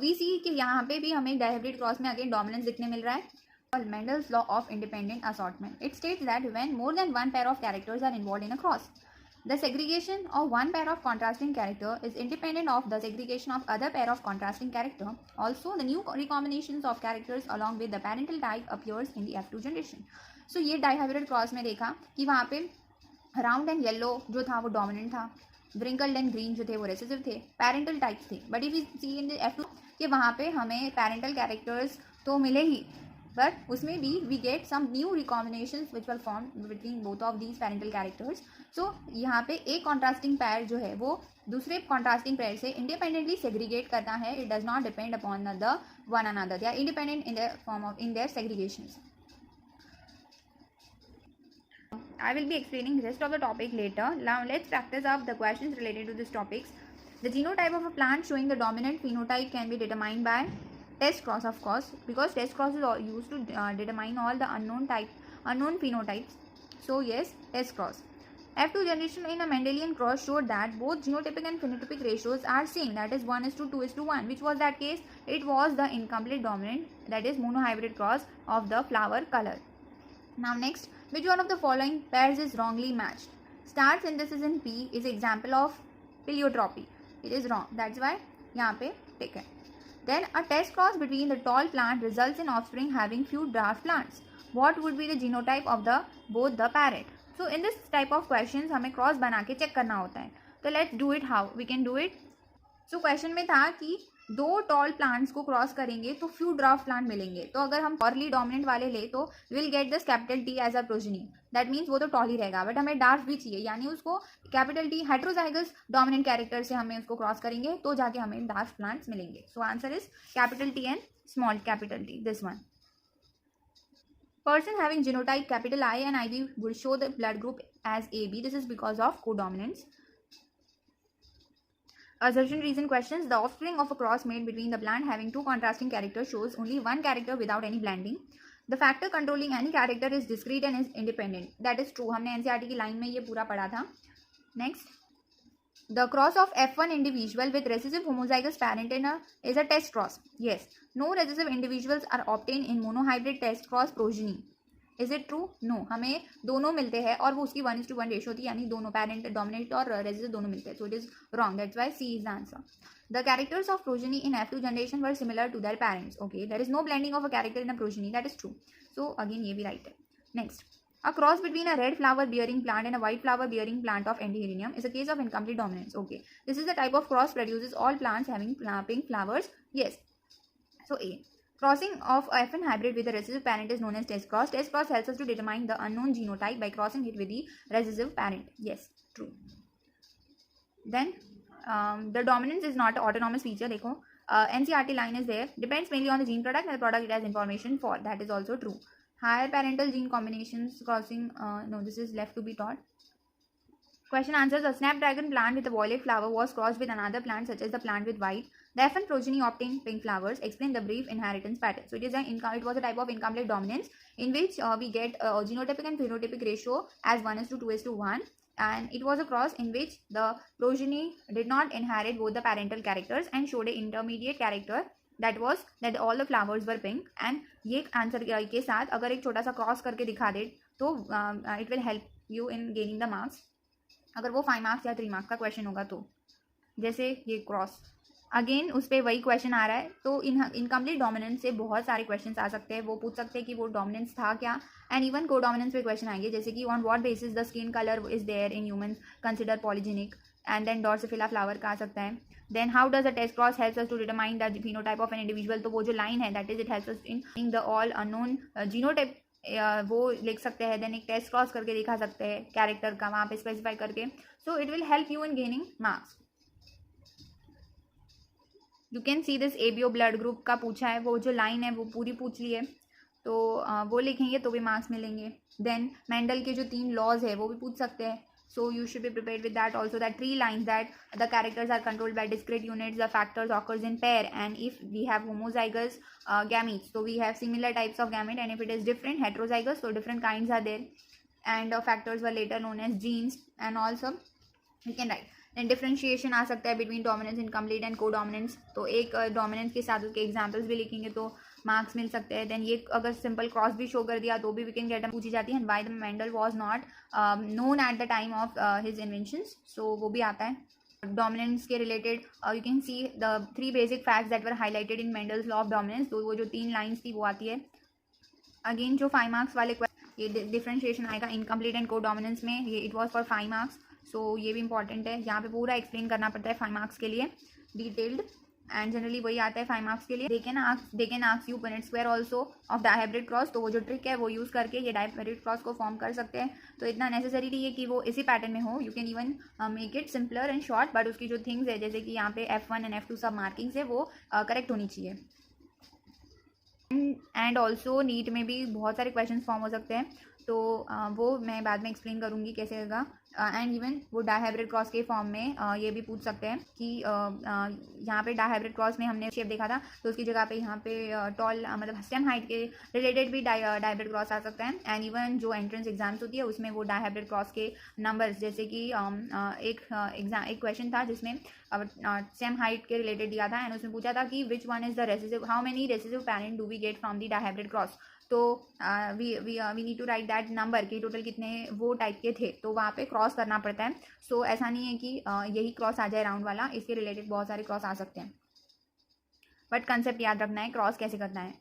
We सी कि यहाँ पे भी हमें डायहाइब्रिड क्रॉस में अगेन डोमिनेंस दिखने मिल रहा है. Mendel's law of independent assortment. It states that when more than one pair of characters are involved in a cross, the segregation of one pair of contrasting character is independent of the segregation of other pair of contrasting character. Also, the new recombinations of characters along with the parental type appears in the F2 generation. So ये dihybrid cross में देखा कि वहाँ पे round and yellow जो था वो dominant था, व्रिंकल्ड एंड ग्रीन जो थे वो रेसेसिव थे, पेरेंटल टाइप्स थे. But if you see in F2 कि वहाँ पे हमें पेरेंटल कैरेक्टर्स तो मिले ही, but उसमें भी we get some new recombinations which were formed between both of these parental characters. So यहाँ पे एक contrasting pair जो है वो दूसरे contrasting pair से independently segregate करता है. It does not depend upon the one another. They are independent in their form of in their segregations. I will be explaining the rest of the topic later. Now let's practice up the questions related to these topics. The genotype of a plant showing the dominant phenotype can be determined by test cross, of course, because test cross is used to determine all the unknown phenotypes. So yes, test cross. F2 generation in a Mendelian cross showed that both genotypic and phenotypic ratios are same, that is 1:2:1. Which was that case? It was the incomplete dominant, that is monohybrid cross of the flower color. Now next, which one of the following pairs is wrongly matched? Star synthesis in P is example of pleiotropy. It is wrong. That's why यहाँ पे टिक है. Then a test cross between the tall plant results in offspring having few dwarf plants. What would be the genotype of the both the parent? So in this type of questions हमें cross बना के check करना होता है. तो let's do it. How we can do it? So question में था कि दो टॉल प्लांट्स को क्रॉस करेंगे तो फ्यू ड्राफ्ट प्लांट मिलेंगे. तो अगर हम अर्ली डोमिनेंट वाले ले तो will get this capital T as a progeny. That means वो तो टॉल ही रहेगा, बट हमें डार्फ भी चाहिए, यानी उसको capital T heterozygous dominant character से हमें उसको क्रॉस करेंगे तो जाके हमें डार्फ प्लांट्स मिलेंगे. So answer is capital T and small capital T, this one. Person having genotype capital I and IB will show the blood group as AB. This is because of codominance. Assertion reason questions. The offspring of a cross made between the plant having two contrasting characters shows only one character without any blending. The factor controlling any character is discrete and is independent. That is true. हमने NCERT की line में ये पूरा पढ़ा था. Next, the cross of F1 individual with recessive homozygous parent is a test cross. Yes. No recessive individuals are obtained in monohybrid test cross progeny. Is it true? No. हमें दोनों मिलते हैं और वो उसकी 1:1 रेशियो थी, यानी दोनों पेरेंट डोमिनेट और रेसिसिव दोनों मिलते हैं. So it is wrong. That's why C is the answer. The characters of progeny in F2 generation were similar to their parents. Okay. There is no blending of a character in a progeny. That is true. So again ये भी right है. Next. A cross between a red flower bearing plant and a white flower bearing plant of Anthurium is a case of incomplete dominance. Okay. This is the type of cross produces all plants having pink flowers. Yes. So A. Crossing of F1 hybrid with a recessive parent is known as test cross. Test cross helps us to determine the unknown genotype by crossing it with the recessive parent. Yes, true. Then the dominance is not an autonomous feature. देखो NCERT line is there. Depends mainly on the gene product and the product it has information for. That is also true. Higher parental gene combinations crossing. No, this is left to be taught. Question answers. A snapdragon plant with a violet flower was crossed with another plant such as the plant with white. The F1 progeny obtained pink flowers. Explain the brief inheritance pattern. So it was a type of incomplete dominance in which we get genotypic and phenotypic ratio as 1:2:1, and it was a cross in which the progeny did not inherit both the parental characters and showed an intermediate character, that was that all the flowers were pink. And ये answer के साथ अगर एक छोटा सा cross करके दिखा दे तो it will help you in gaining the marks. अगर वो 5 मार्क्स या 3 मार्क्स का क्वेश्चन होगा तो, जैसे ये क्रॉस अगेन उस पर वही क्वेश्चन आ रहा है. तो इनकम्प्लीट डोमिनेंस से बहुत सारे क्वेश्चंस आ सकते हैं. वो पूछ सकते हैं कि वो डोमिनेंस था क्या, एंड इवन को डोमिनेंस पे क्वेश्चन आएंगे, जैसे कि on what basis the skin colour is there in humans consider polygenic, and then drosophila flower का आ सकता है. Then how does a test cross helps us to determine the phenotype of an individual. तो वो जो line है that is it helps us in the all unknown genotype, वो लिख सकते हैं. देन एक टेस्ट क्रॉस करके दिखा सकते हैं कैरेक्टर का वहाँ पे स्पेसिफाई करके. So it will help you in gaining marks. You can see this ABO blood group का पूछा है, वो जो लाइन है वो पूरी पूछ ली है, तो वो लिखेंगे तो भी मार्क्स मिलेंगे. देन मेंडल के जो 3 लॉज है वो भी पूछ सकते हैं. So you should be prepared with that also, that 3 lines that the characters are controlled by discrete units, the factors occurs in pair, and if we have homozygous gametes, so we have similar types of gamete, and if it is different heterozygous, so different kinds are there, and factors were later known as genes. And also we can write and differentiation आ सकता है between dominance incomplete and codominance, तो एक dominance के साथ उसके examples भी लिखेंगे तो मार्क्स मिल सकते हैं। देन ये अगर सिंपल क्रॉस भी शो कर दिया तो भी वी कैन गेट पूछी जाती है। Why the Mendel was not known at the time of his inventions, so वो भी आता है। डोमिनेंस के related you can see the 3 basic facts that were highlighted in Mendel's law of dominance, तो वो जो 3 लाइन्स थी वो आती है। अगेन जो 5 मार्क्स वाले ये डिफ्रेंशिएशन आएगा इनकम्प्लीट एंड को डोमिनेंस में, ये इट वाज फॉर 5 मार्क्स, सो ये भी इंपॉर्टेंट है। यहाँ पे पूरा एक्सप्लेन करना पड़ता है 5 मार्क्स के लिए डिटेल्ड, एंड जनरली वही आता है 5 मार्क्स के लिए। They can ask you Punnett square also of dihybrid cross, तो वो जो ट्रिक है वो यूज़ करके ये डायहाइब्रिड क्रॉस को फॉर्म कर सकते हैं। तो इतना नेसेसरी नहीं है कि वो इसी पैटर्न में हो, you can even make it simpler and short, but उसकी जो थिंग्स है जैसे कि यहाँ पे F1 एंड F2 सब मार्किंग्स है वो करेक्ट होनी चाहिए। एंड ऑल्सो नीट में भी बहुत सारे क्वेश्चन फॉर्म हो सकते हैं, तो वो मैं बाद में एक्सप्लेन करूँगी कैसे होगा। एंड इवन वो डायहाइब्रिड क्रॉस के फॉर्म में ये भी पूछ सकते हैं कि यहाँ पे डायहाइब्रिड क्रॉस में हमने शेप देखा था, तो उसकी जगह पे यहाँ पे टॉल मतलब स्टेम हाइट के रिलेटेड भी डायहाइब्रिड क्रॉस आ सकता है। एंड इवन जो एंट्रेंस एग्जाम्स होती है उसमें वो डायहाइब्रिड क्रॉस के नंबर्स, जैसे कि एक क्वेश्चन था जिसमें सेम हाइट के रिलेटेड दिया था एंड उसमें पूछा था कि which one is the recessive, how many recessive parent do we get from the dihybrid cross, तो we need to write that number कि टोटल कितने वो टाइप के थे, तो वहाँ पे क्रॉस करना पड़ता है। सो ऐसा नहीं है कि यही क्रॉस आ जाए राउंड वाला, इसके रिलेटेड बहुत सारे क्रॉस आ सकते हैं, बट कंसेप्ट याद रखना है क्रॉस कैसे करना है।